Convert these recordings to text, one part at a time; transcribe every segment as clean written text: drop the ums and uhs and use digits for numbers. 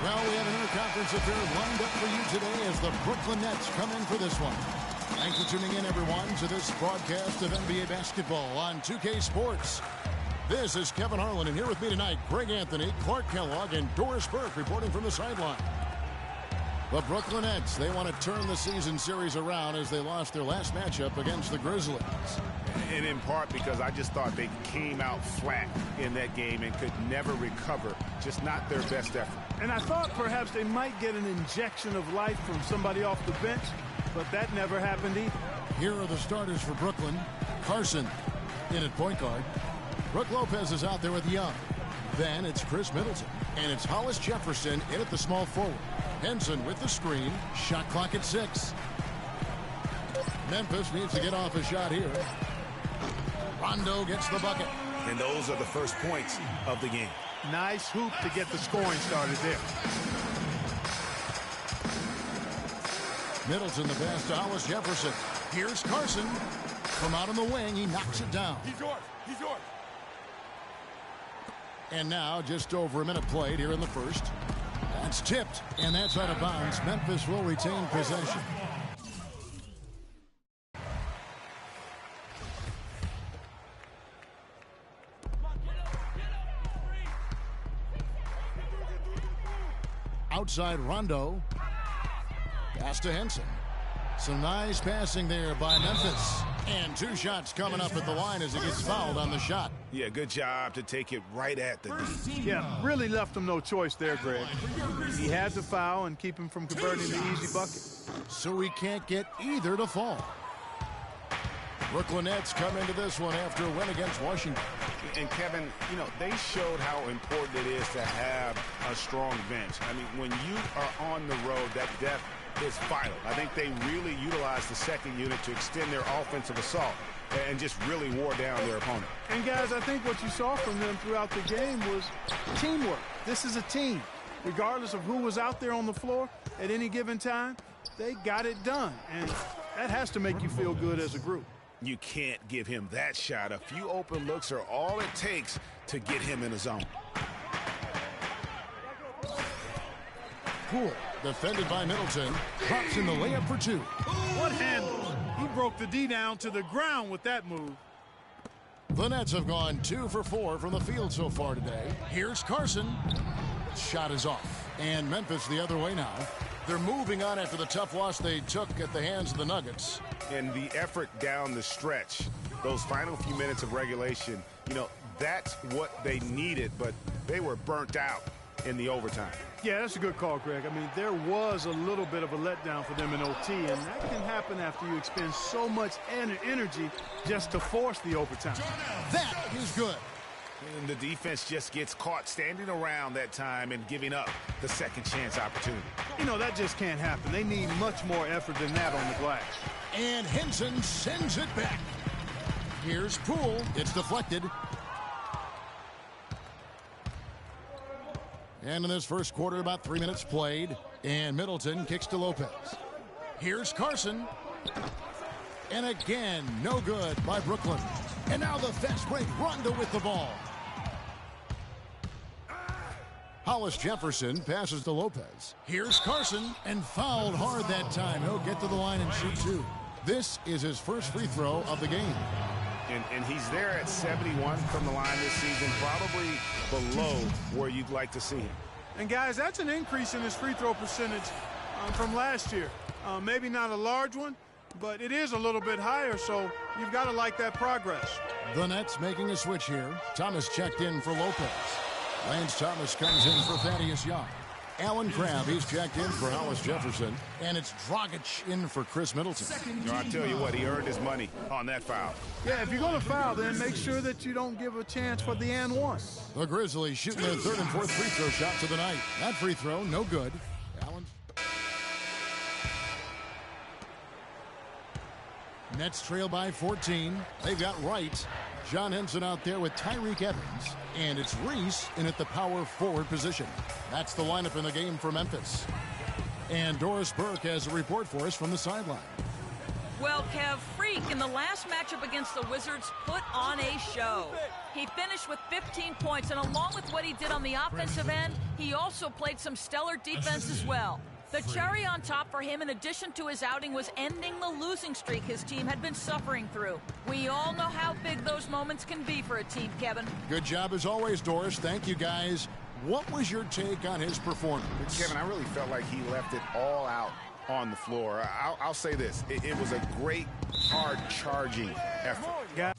Well, we have an interconference affair lined up for you today as the Brooklyn Nets come in for this one. Thanks for tuning in, everyone, to this broadcast of NBA basketball on 2K Sports. This is Kevin Harlan, and here with me tonight, Greg Anthony, Clark Kellogg, and Doris Burke reporting from the sideline. The Brooklyn Nets, they want to turn the season series around as they lost their last matchup against the Grizzlies. And in part because I just thought they came out flat in that game and could never recover, just not their best effort. And I thought perhaps they might get an injection of life from somebody off the bench, but that never happened either. Here are the starters for Brooklyn. Carson in at point guard. Brook Lopez is out there with Young. Then it's Chris Middleton. And it's Hollis Jefferson in at the small forward. Henson with the screen. Shot clock at 6. Memphis needs to get off a shot here. Rondo gets the bucket. And those are the first points of the game. Nice hoop to get the scoring started there. Middleton the pass to Hollis Jefferson. Here's Carson. From out on the wing, he knocks it down. He's yours. He's yours. And now just over a minute played here in the first. That's tipped, and that's out of bounds. Memphis will retain possession. Outside Rondo. Pass to Henson. Some nice passing there by Memphis. And 2 shots coming up at the line as he gets fouled on the shot. Yeah, good job to take it right at the knee. Yeah, really left him no choice there, Greg. He had to foul and keep him from converting the easy bucket. So he can't get either to fall. Brooklyn Nets come into this one after a win against Washington. And Kevin, you know, they showed how important it is to have a strong bench. I mean, when you are on the road, that depth is vital. I think they really utilized the second unit to extend their offensive assault and just really wore down their opponent. And guys, I think what you saw from them throughout the game was teamwork. This is a team. Regardless of who was out there on the floor at any given time, they got it done. And that has to make you feel good as a group. You can't give him that shot. A few open looks are all it takes to get him in the zone. Poole, defended by Middleton, drops in the layup for 2. What handles? He broke the D down to the ground with that move. The Nets have gone 2 for 4 from the field so far today. Here's Carson. Shot is off. And Memphis the other way now. They're moving on after the tough loss they took at the hands of the Nuggets. And the effort down the stretch, those final few minutes of regulation, you know, that's what they needed, but they were burnt out in the overtime. Yeah, that's a good call, Greg. I mean, there was a little bit of a letdown for them in OT, and that can happen after you expend so much energy just to force the overtime. That is good. And the defense just gets caught standing around that time and giving up the second chance opportunity. You know, that just can't happen. They need much more effort than that on the glass. And Henson sends it back. Here's Poole. It's deflected. And in this first quarter, about 3 minutes played. And Middleton kicks to Lopez. Here's Carson. And again, no good by Brooklyn. And now the fast break. Rondo with the ball. Hollis Jefferson passes to Lopez. Here's Carson, and fouled hard that time. He'll get to the line and shoot 2. This is his first free throw of the game. And he's there at 71 from the line this season, probably below where you'd like to see him. And, guys, that's an increase in his free throw percentage from last year. Maybe not a large one, but it is a little bit higher, so you've got to like that progress. The Nets making a switch here. Thomas checked in for Lopez. Lance Thomas comes in for Thaddeus Young. Alan Crabb, he's checked in for Hollis Jefferson. And it's Dragic in for Chris Middleton. No, I tell you what, he earned his money on that foul. Yeah, if you're going to foul, then make sure that you don't give a chance for the and one. The Grizzlies shooting their 3rd and 4th free throw shots of the night. That free throw, no good. Allen. Nets trail by 14. They've got Wright. John Henson out there with Tyreek Evans. And it's Reese in at the power forward position. That's the lineup in the game for Memphis. And Doris Burke has a report for us from the sideline. Well, Kev, Freak in the last matchup against the Wizards put on a show. He finished with 15 points, and along with what he did on the offensive end, he also played some stellar defense as well. The cherry on top for him, in addition to his outing, was ending the losing streak his team had been suffering through. We all know how big those moments can be for a team, Kevin. Good job as always, Doris. Thank you, guys. What was your take on his performance? Kevin, I really felt like he left it all out on the floor. I'll say this. It was a great, hard-charging effort.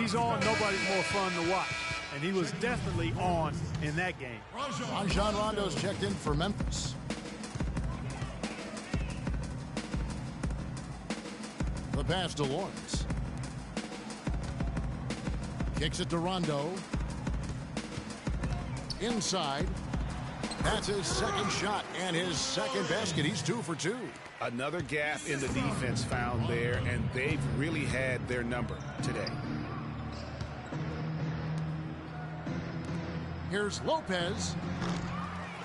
he's on, nobody's more fun to watch. And he was definitely on in that game. Rajon Rondo's checked in for Memphis. The pass to Lawrence. Kicks it to Rondo. Inside. That's his second shot and his second basket. He's 2 for 2. Another gap in the defense found there, and they've really had their number today. Here's Lopez.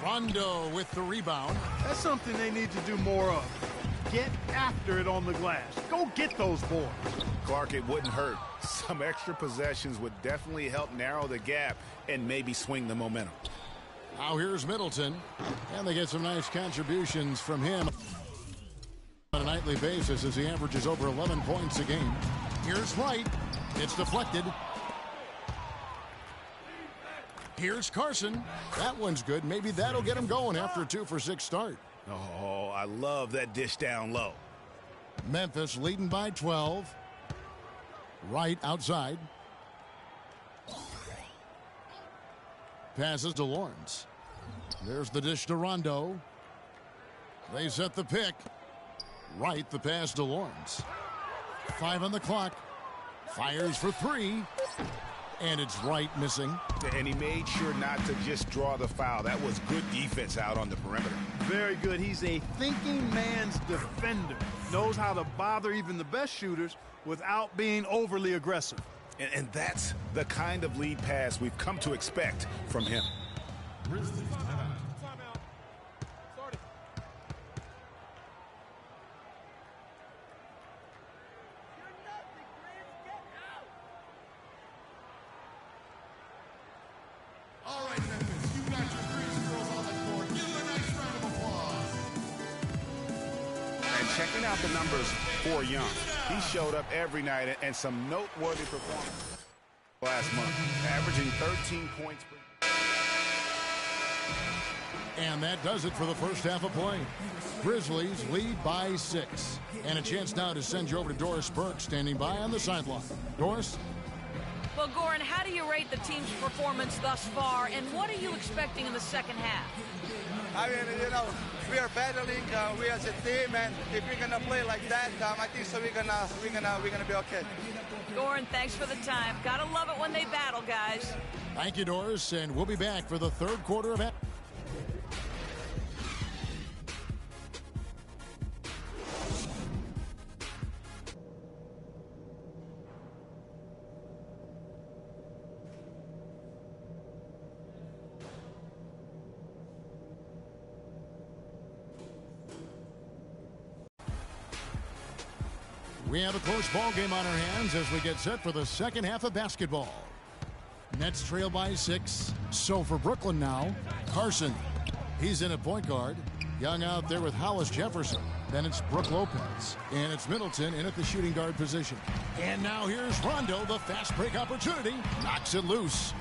Rondo with the rebound. That's something they need to do more of. Get after it on the glass. Go get those boards. Clark, it wouldn't hurt. Some extra possessions would definitely help narrow the gap and maybe swing the momentum. Now here's Middleton, and they get some nice contributions from him on a nightly basis as he averages over 11 points a game. Here's Wright. It's deflected. Here's Carson. That one's good. Maybe that'll get him going after a 2 for 6 start. Oh, I love that dish down low. Memphis leading by 12. Wright outside. Passes to Lawrence. There's the dish to Rondo. They set the pick. Wright, the pass to Lawrence. 5 on the clock. Fires for 3. And it's Wright missing. And he made sure not to just draw the foul. That was good defense out on the perimeter. Very good. He's a thinking man's defender. Knows how to bother even the best shooters without being overly aggressive. And that's the kind of lead pass we've come to expect from him. All right, Memphis, you got your Grizz girls on the court. Give them a nice round of applause. And checking out the numbers for Young. He showed up every night and some noteworthy performances last month, averaging 13 points per. And that does it for the first half of play. Grizzlies lead by 6. And a chance now to send you over to Doris Burke, standing by on the sideline. Doris? Well, Goran, how do you rate the team's performance thus far, and what are you expecting in the second half? I mean, we are battling. We as a team, and if we're gonna play like that, I think so. We're gonna be okay. Goran, thanks for the time. Gotta love it when they battle, guys. Thank you, Doris, and we'll be back for the third quarter of. We have a close ball game on our hands as we get set for the second half of basketball. Nets trail by 6. So for Brooklyn now, Carson. He's in at point guard. Young out there with Hollis Jefferson. Then it's Brook Lopez. And it's Middleton in at the shooting guard position. And now here's Rondo, the fast break opportunity. Knocks it loose.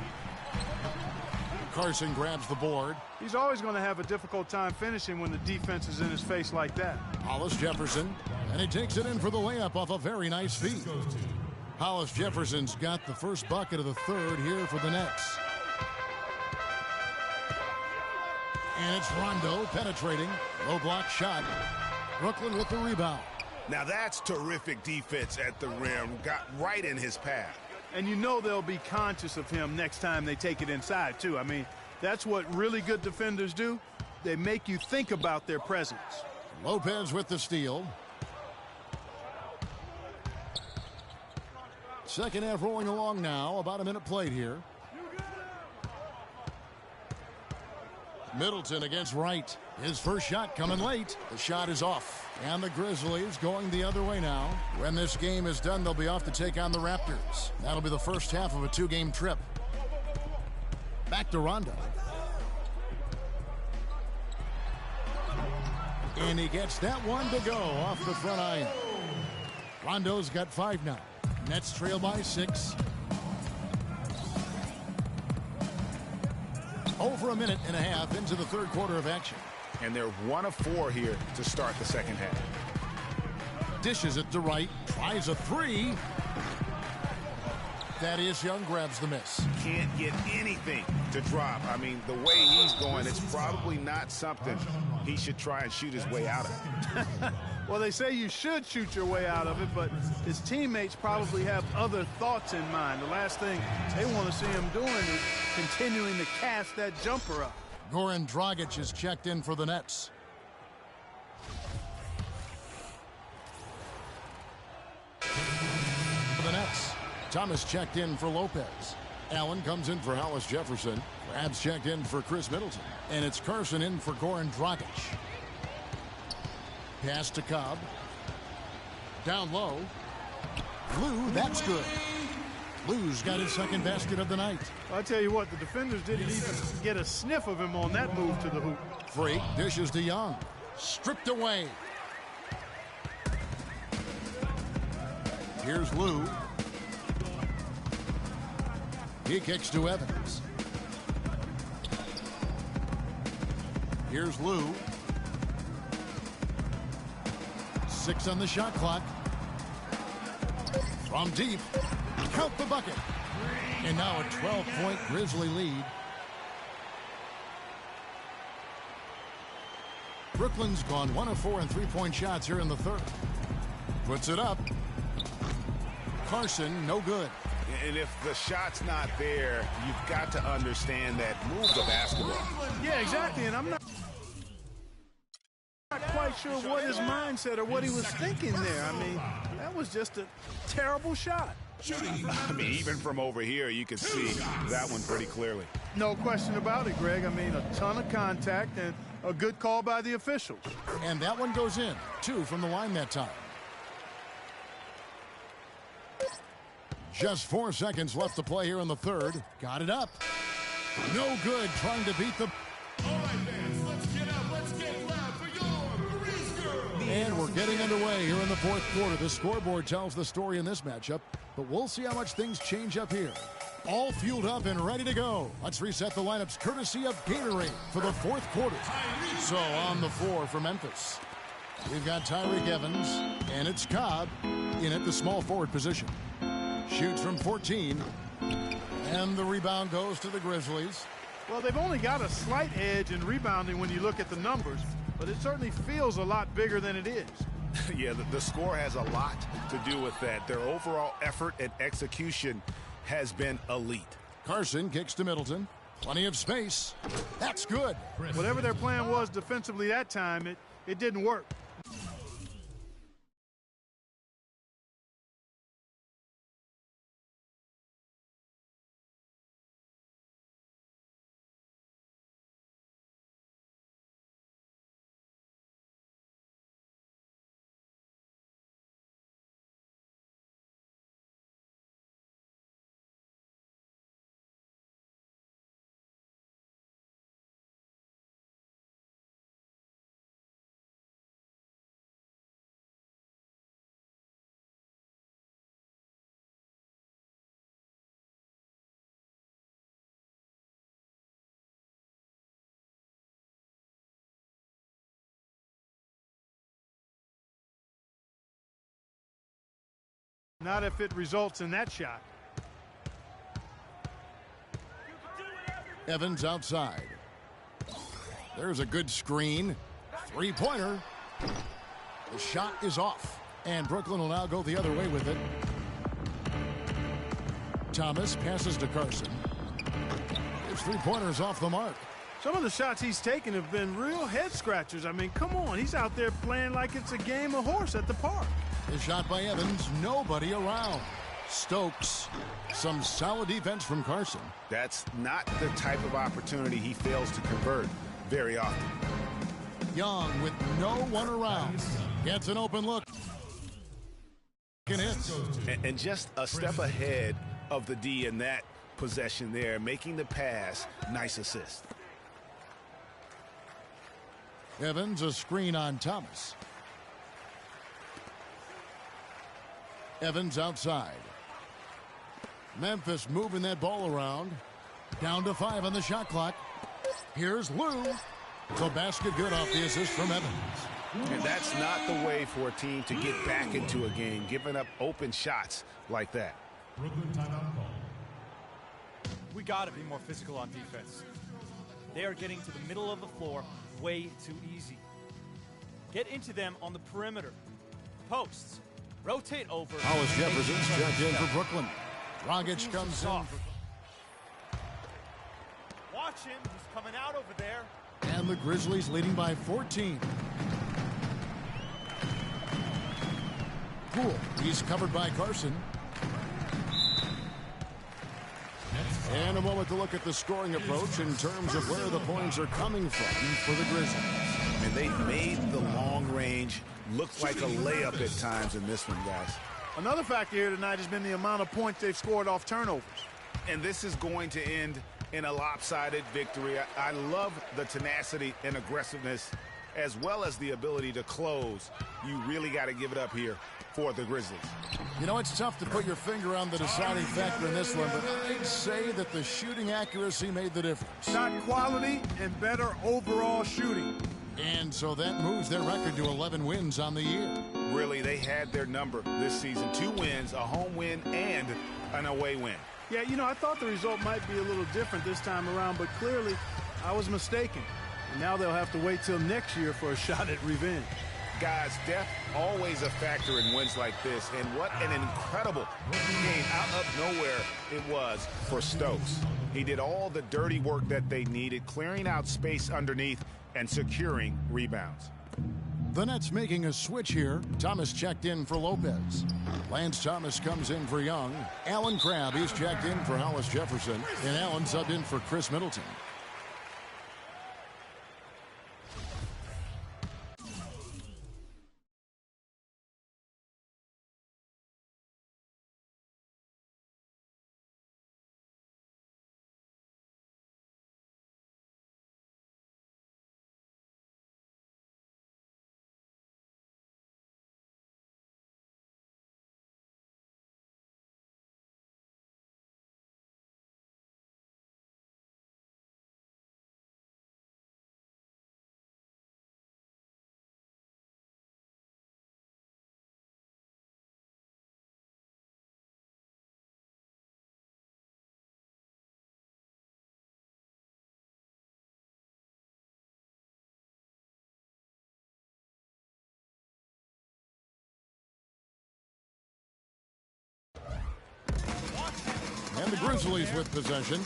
Carson grabs the board. He's always going to have a difficult time finishing when the defense is in his face like that. Hollis Jefferson, and he takes it in for the layup off a very nice feed. Hollis Jefferson's got the first bucket of the third here for the Nets. And it's Rondo penetrating. Low block shot. Brooklyn with the rebound. Now that's terrific defense at the rim. Got right in his path. And you know they'll be conscious of him next time they take it inside, too. I mean, that's what really good defenders do. They make you think about their presence. Lopez with the steal. Second half rolling along now. About a minute played here. Middleton against Wright. His first shot coming late. The shot is off. And the Grizzlies going the other way now. When this game is done, they'll be off to take on the Raptors. That'll be the first half of a 2-game trip. Back to Rondo. And he gets that one to go off the front iron. Rondo's got 5 now. Nets trail by 6. Over a minute and a half into the third quarter of action. And they're 1 of 4 here to start the second half. Dishes it to Wright. Tries a 3. Thaddeus Young grabs the miss. Can't get anything to drop. I mean, the way he's going, it's probably not something he should try and shoot his way out of. Well, they say you should shoot your way out of it, but his teammates probably have other thoughts in mind. The last thing they want to see him doing is continuing to cast that jumper up. Goran Dragic is checked in for the Nets. For the Nets, Thomas checked in for Lopez. Allen comes in for Hollis Jefferson. Crabs checked in for Chris Middleton. And it's Carson in for Goran Dragic. Pass to Cobb. Down low. Lou, that's good. Lou's got his second basket of the night. I'll tell you what, the defenders didn't even get a sniff of him on that move to the hoop. Freak dishes to Young. Stripped away. Here's Lou. He kicks to Evans. Here's Lou. 6 on the shot clock. From deep. Count the bucket. And now a 12-point Grizzly lead. Brooklyn's gone 1 of 4 in three-point shots here in the third. Puts it up. Carson, no good. And if the shot's not there, you've got to understand that move the basketball. Yeah, exactly. And I'm not quite sure what his mindset or what he was thinking there. I mean, that was just a terrible shot. I mean, even from over here, you could see that one pretty clearly. No question about it, Greg. I mean, a ton of contact and a good call by the officials. And that one goes in. 2 from the line that time. Just 4 seconds left to play here in the third. Got it up. No good trying to beat the... All right, fans, let's get up. Let's get loud for your Breeze Girl. And we're getting underway here in the fourth quarter. The scoreboard tells the story in this matchup, but we'll see how much things change up here. All fueled up and ready to go. Let's reset the lineups courtesy of Gatorade for the fourth quarter. So on the floor for Memphis, we've got Tyreke Evans, and it's Cobb in at the small forward position. Shoots from 14, and the rebound goes to the Grizzlies. Well, they've only got a slight edge in rebounding when you look at the numbers, but it certainly feels a lot bigger than it is. Yeah, the score has a lot to do with that. Their overall effort and execution has been elite. Carson kicks to Middleton. Plenty of space. That's good. Whatever their plan was defensively that time, it didn't work. Not if it results in that shot. Evans outside. There's a good screen. Three-pointer. The shot is off. And Brooklyn will now go the other way with it. Thomas passes to Carson. His three-pointer's off the mark. Some of the shots he's taken have been real head-scratchers. I mean, come on. He's out there playing like it's a game of horse at the park. The shot by Evans, nobody around. Stokes, some solid defense from Carson. That's not the type of opportunity he fails to convert very often. Young with no one around. Gets an open look. And just a step ahead of the D in that possession there, making the pass. Nice assist. Evans, a screen on Thomas. Evans outside. Memphis moving that ball around. Down to 5 on the shot clock. Here's Lou. The basket good off the assist from Evans. And that's not the way for a team to get back into a game, giving up open shots like that. Brooklyn timeout call. we got to be more physical on defense. They are getting to the middle of the floor way too easy. Get into them on the perimeter. Posts. Rotate over. Hollis Jefferson's checked in for Brooklyn. Dragic comes in. Watch him. He's coming out over there. And the Grizzlies leading by 14. Poole. He's covered by Carson. And a moment to look at the scoring approach in terms of where the points are coming from for the Grizzlies. And they made the long range look like a layup at times in this one, guys. Another factor here tonight has been the amount of points they've scored off turnovers. And this is going to end in a lopsided victory. I love the tenacity and aggressiveness as well as the ability to close. You really got to give it up here for the Grizzlies. You know, it's tough to put your finger on the deciding factor in this one, but I'd say that the shooting accuracy made the difference. Shot quality and better overall shooting. And so that moves their record to 11 wins on the year. Really, they had their number this season. 2 wins, a home win, and an away win. Yeah, you know, I thought the result might be a little different this time around, but clearly I was mistaken. And now they'll have to wait till next year for a shot at revenge. Guys, depth always a factor in wins like this, and what an incredible game out of nowhere it was for Stokes. He did all the dirty work that they needed, clearing out space underneath and securing rebounds. The Nets making a switch here. Thomas checked in for Lopez. Lance Thomas comes in for Young. Alan Crabb, he's checked in for Hollis Jefferson. And Allen subbed in for Chris Middleton. And the Grizzlies with possession.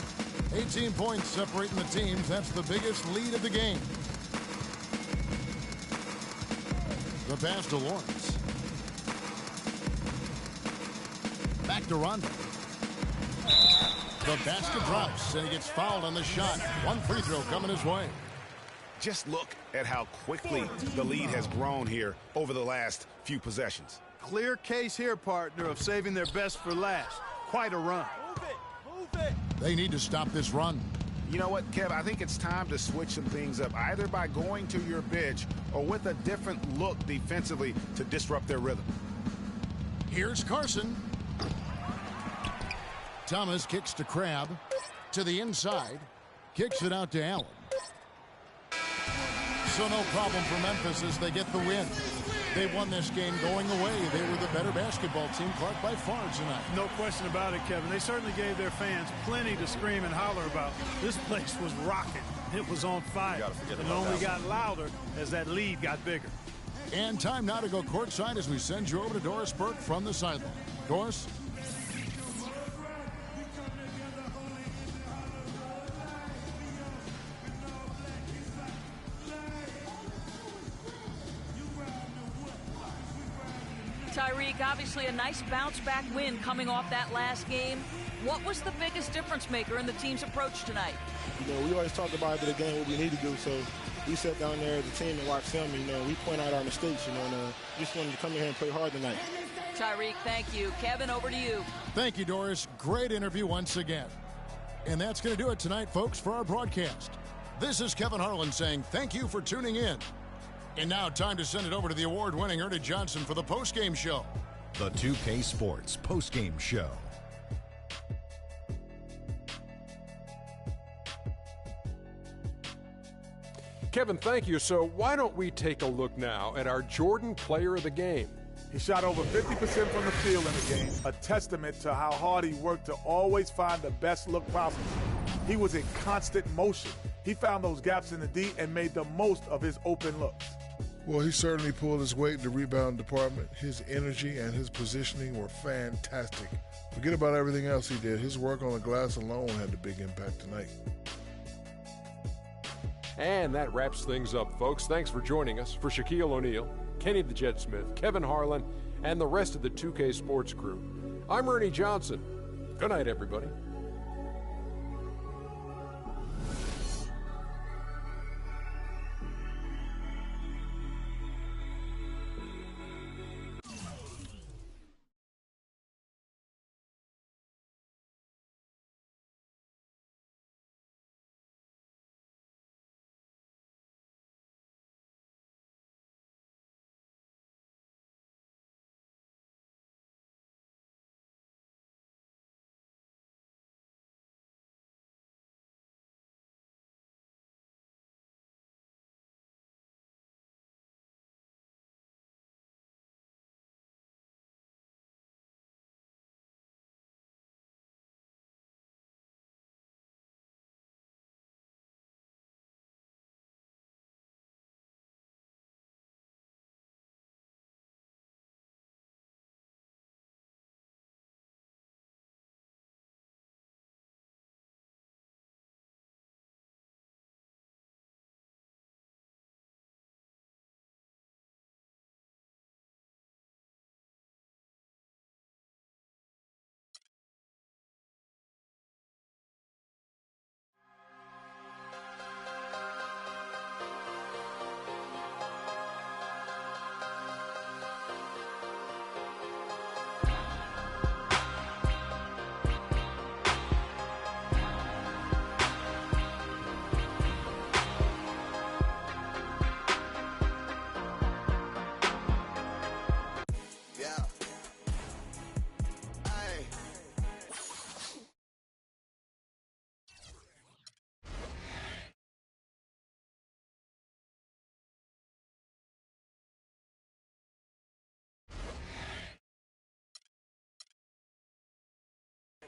18 points separating the teams. That's the biggest lead of the game. The pass to Lawrence. Back to Rondo. The basket drops, and he gets fouled on the shot. One free throw coming his way. Just look at how quickly the lead has grown here over the last few possessions. Clear case here, partner, of saving their best for last. Quite a run. Move it. They need to stop this run. You know what, Kev? I think it's time to switch some things up, either by going to your bench or with a different look defensively to disrupt their rhythm. Here's Carson. Thomas kicks to Crabb. To the inside. Kicks it out to Allen. So no problem for Memphis as they get the win. They won this game going away. They were the better basketball team, Clark, by far tonight. No question about it, Kevin. They certainly gave their fans plenty to scream and holler about. This place was rocking. It was on fire. And only got louder as that lead got bigger. And time now to go courtside as we send you over to Doris Burke from the sideline. Doris? Tyreek, obviously a nice bounce-back win coming off that last game. What was the biggest difference maker in the team's approach tonight? You know, we always talk about after the game what we need to do, so we sat down there as a team and watched film. You know, we point out our mistakes, and just wanted to come in here and play hard tonight. Tyreek, thank you. Kevin, over to you. Thank you, Doris. Great interview once again. And that's going to do it tonight, folks, for our broadcast. This is Kevin Harlan saying thank you for tuning in. And now time to send it over to the award-winning Ernie Johnson for the postgame show. The 2K Sports postgame show. Kevin, thank you. So why don't we take a look now at our Jordan Player of the Game? He shot over 50% from the field in the game, a testament to how hard he worked to always find the best look possible. He was in constant motion. He found those gaps in the D and made the most of his open looks. Well, he certainly pulled his weight in the rebound department. His energy and his positioning were fantastic. Forget about everything else he did. His work on the glass alone had a big impact tonight. And that wraps things up, folks. Thanks for joining us. For Shaquille O'Neal, Kenny the Jet Smith, Kevin Harlan, and the rest of the 2K Sports crew, I'm Ernie Johnson. Good night, everybody.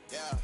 Yeah.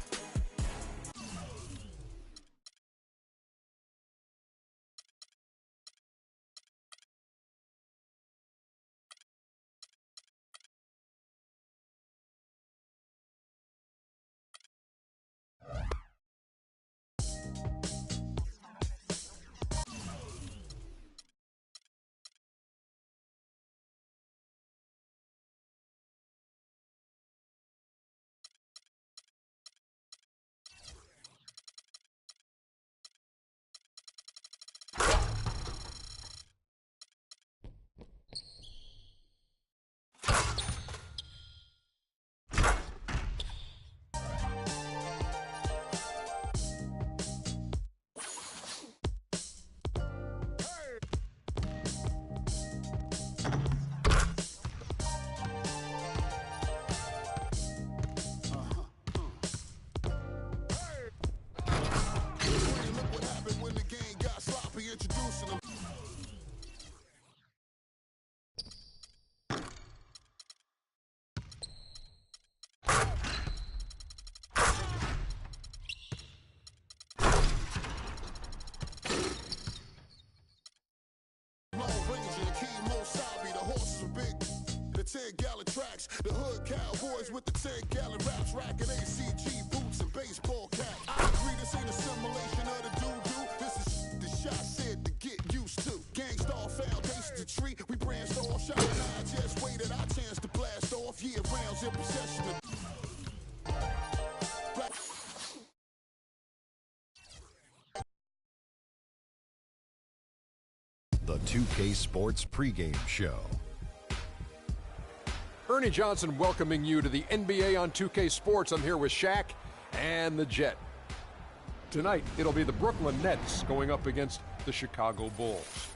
The 10-gallon tracks, the hood cowboys with the 10-gallon raps, racking ACG boots and baseball cap. I agree this ain't a simulation of the doo-doo. This is the shot said to get used to. Gangstar foundation to treat, we branched off. Shot and I just waited our chance to blast off. Year rounds in possession of The 2K Sports pregame show. Ernie Johnson welcoming you to the NBA on 2K Sports. I'm here with Shaq and the Jet. Tonight, it'll be the Brooklyn Nets going up against the Chicago Bulls.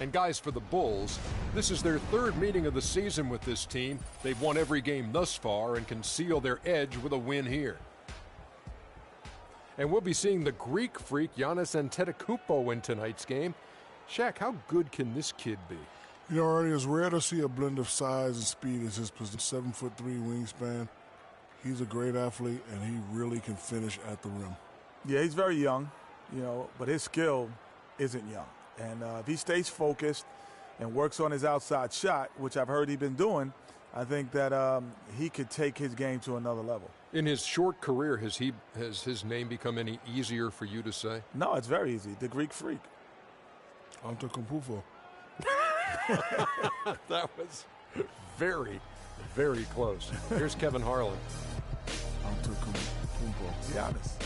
And guys, for the Bulls, this is their third meeting of the season with this team. They've won every game thus far and can seal their edge with a win here. And we'll be seeing the Greek freak Giannis Antetokounmpo in tonight's game. Shaq, how good can this kid be? You know, Ernie, it's rare to see a blend of size and speed as his 7'3" wingspan. He's a great athlete, and he really can finish at the rim. Yeah, he's very young, you know, but his skill isn't young. And if he stays focused and works on his outside shot, which I've heard he's been doing, I think that he could take his game to another level. In his short career, has his name become any easier for you to say? No, it's very easy. The Greek Freak. Antetokounmpo. That was very, very close. Here's Kevin Harlan. Antetokounmpo. Be honest.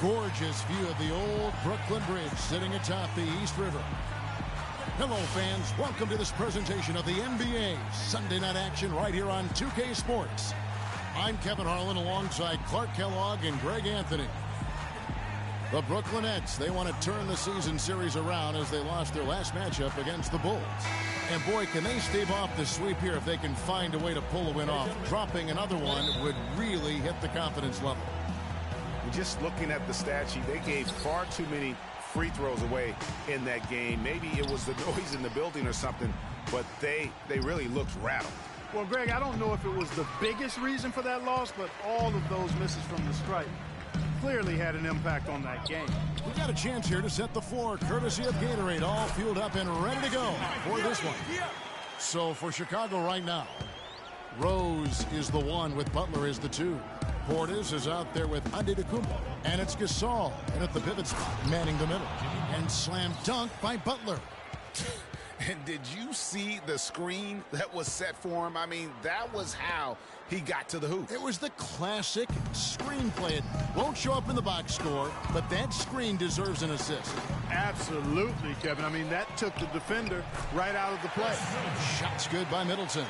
Gorgeous view of the old Brooklyn Bridge sitting atop the East River. Hello, fans. Welcome to this presentation of the NBA Sunday night action right here on 2K Sports. I'm Kevin Harlan alongside Clark Kellogg and Greg Anthony. The Brooklyn Nets, they want to turn the season series around as they lost their last matchup against the Bulls. And boy, can they stave off the sweep here if they can find a way to pull a win off. Dropping another one would really hit the confidence level. Just looking at the stat sheet, they gave far too many free throws away in that game. Maybe it was the noise in the building or something, but they really looked rattled. Well, Greg, I don't know if it was the biggest reason for that loss, but all of those misses from the stripe clearly had an impact on that game. We got a chance here to set the floor, courtesy of Gatorade, all fueled up and ready to go for this one. So for Chicago right now, Rose is the 1 with Butler as the 2. Portis is out there with Antetokounmpo, and it's Gasol, and at the pivot spot, manning the middle. And slam dunk by Butler. And did you see the screen that was set for him? I mean, that was how he got to the hoop. It was the classic screenplay. It won't show up in the box score, but that screen deserves an assist. Absolutely, Kevin. I mean, that took the defender right out of the play. Shot's good by Middleton.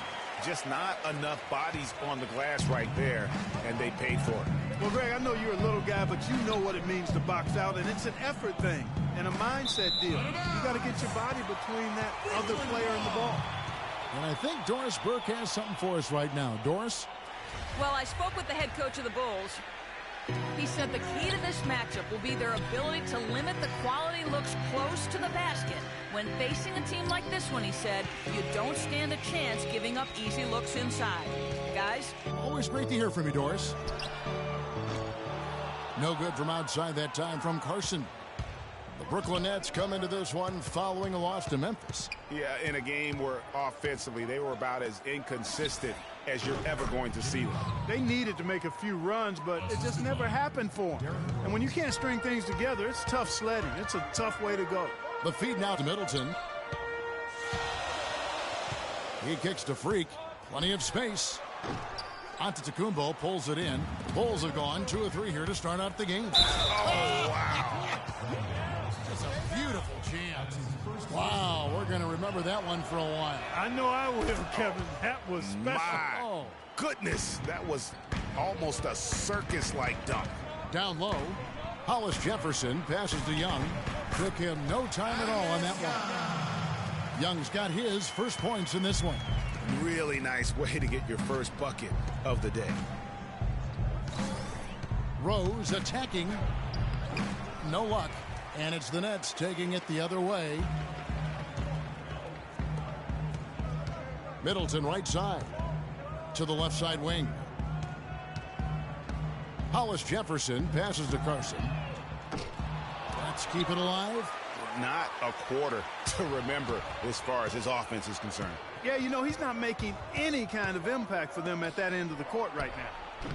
Just not enough bodies on the glass right there, and they paid for it. Well, Greg, I know you're a little guy, but you know what it means to box out, and it's an effort thing and a mindset deal. You got to get your body between that other player and the ball. And I think Doris Burke has something for us right now. Doris? Well, I spoke with the head coach of the Bulls. He said the key to this matchup will be their ability to limit the quality looks close to the basket. When facing a team like this one, he said, you don't stand a chance giving up easy looks inside. Guys? Always great to hear from you, Doris. No good from outside that time from Carson. The Brooklyn Nets come into this one following a loss to Memphis. Yeah, in a game where offensively they were about as inconsistent as you're ever going to see them. They needed to make a few runs, but it just never happened for them. And when you can't string things together, it's tough sledding. It's a tough way to go. The feed now to Middleton. He kicks to Freak. Plenty of space. Antetokounmpo pulls it in. Bulls have gone 2 or 3 here to start out the game. Oh, wow. Just a beautiful jam. Wow, we're going to remember that one for a while. I know I will, Kevin. That was special. My goodness, that was almost a circus-like dunk. Down low, Hollis Jefferson passes to Young. Took him no time at all on that one. Young's got his first points in this one. Really nice way to get your first bucket of the day. Rose attacking. No luck. And it's the Nets taking it the other way. Middleton right side to the left side wing. Hollis Jefferson passes to Carson. Let's keep it alive. Not a quarter to remember as far as his offense is concerned. Yeah, you know, he's not making any kind of impact for them at that end of the court right now.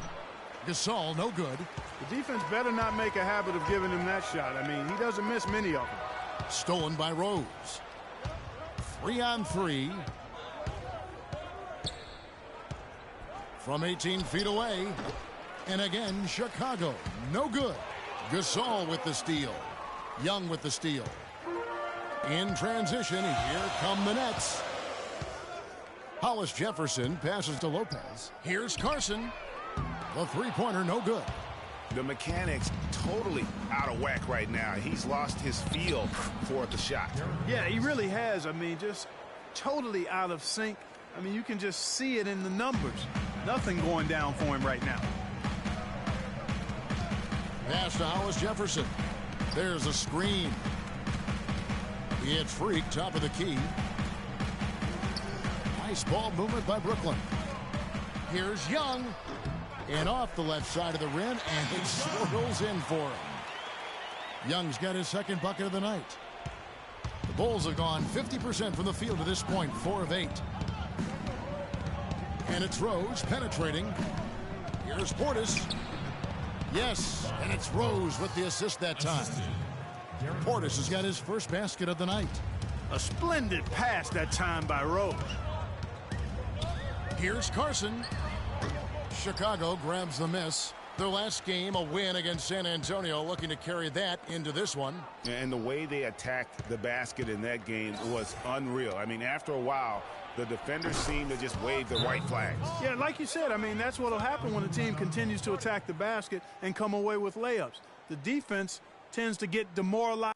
Gasol, no good. The defense better not make a habit of giving him that shot. I mean, he doesn't miss many of them. Stolen by Rose. 3-on-3. From 18 feet away. And again, Chicago, no good. Gasol with the steal. Young with the steal. In transition, here come the Nets. Hollis Jefferson passes to Lopez. Here's Carson. The three-pointer, no good. The mechanics totally out of whack right now. He's lost his feel for the shot. Yeah, he really has. I mean, just totally out of sync. I mean, you can just see it in the numbers. Nothing going down for him right now. Pass to Hollis Jefferson. There's a screen. He had Freak, top of the key. Nice ball movement by Brooklyn. Here's Young. And off the left side of the rim, and it swirls in for him. Young's got his second bucket of the night. The Bulls have gone 50% from the field to this point, 4 of 8. And it's Rose penetrating. Here's Portis. Yes, and it's Rose with the assist that time. Portis has got his first basket of the night. A splendid pass that time by Rose. Here's Carson. Chicago grabs the miss. Their last game, a win against San Antonio, looking to carry that into this one. And the way they attacked the basket in that game was unreal. I mean, after a while, the defenders seemed to just wave the white flags. Yeah, like you said, I mean, that's what will happen when a team continues to attack the basket and come away with layups. The defense tends to get demoralized.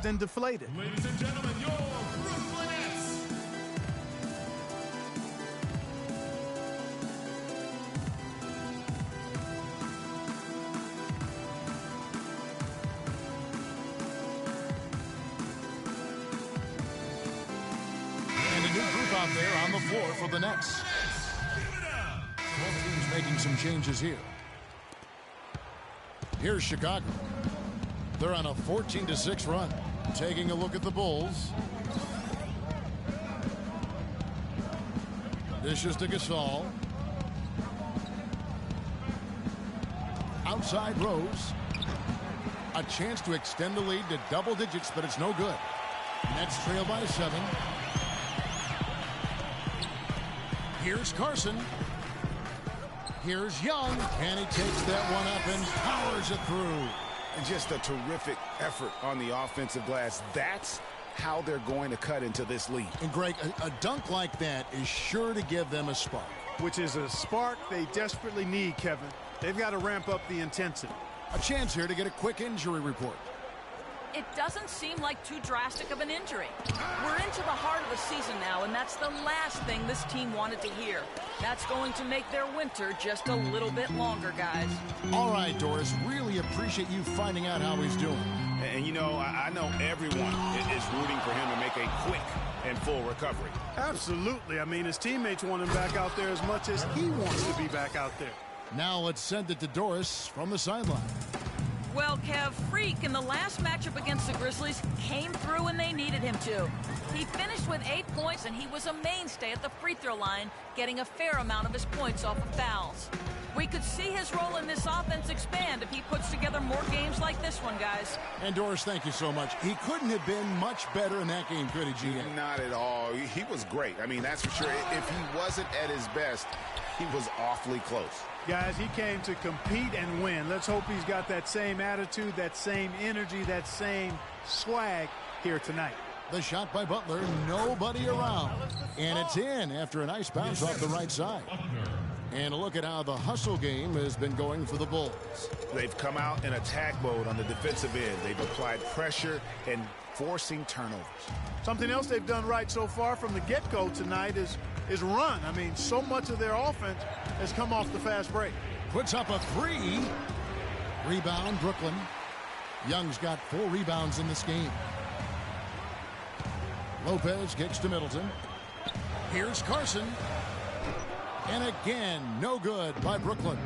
And deflated. Ladies and gentlemen, your Brooklyn Nets. And a new group out there on the floor for the Nets. Both teams making some changes here. Here's Chicago. They're on a 14-6 run. Taking a look at the Bulls. Dishes to Gasol. Outside Rose. A chance to extend the lead to double digits, but it's no good. Nets trail by 7. Here's Carson. Here's Young. And he takes that one up and powers it through. And just a terrific effort on the offensive glass. That's how they're going to cut into this lead. And Greg, a dunk like that is sure to give them a spark. Which is a spark they desperately need, Kevin. They've got to ramp up the intensity. A chance here to get a quick injury report. It doesn't seem like too drastic of an injury. We're into the heart of the season now, and that's the last thing this team wanted to hear. That's going to make their winter just a little bit longer, guys. All right, Doris, really appreciate you finding out how he's doing. And you know, I know everyone is rooting for him to make a quick and full recovery. Absolutely. I mean, his teammates want him back out there as much as he wants to be back out there. Now let's send it to Doris from the sideline. Well, Kev, Freak in the last matchup against the Grizzlies came through when they needed him to. He finished with 8 points, and he was a mainstay at the free throw line, getting a fair amount of his points off of fouls. We could see his role in this offense expand if he puts together more games like this one, guys. And Doris, thank you so much. He couldn't have been much better in that game, could he, GM? Not at all. He was great. I mean, that's for sure. If he wasn't at his best, he was awfully close. Guys, he came to compete and win. Let's hope he's got that same attitude, that same energy, that same swag here tonight. The shot by Butler, nobody around. And it's in after a nice bounce off the right side. And a look at how the hustle game has been going for the Bulls. They've come out in attack mode on the defensive end. They've applied pressure and forcing turnovers. Something else they've done right so far from the get-go tonight is run. I mean, so much of their offense has come off the fast break. Puts up a 3. Rebound, Brooklyn. Young's got 4 rebounds in this game. Lopez kicks to Middleton. Here's Carson. And again, no good by Brooklyn.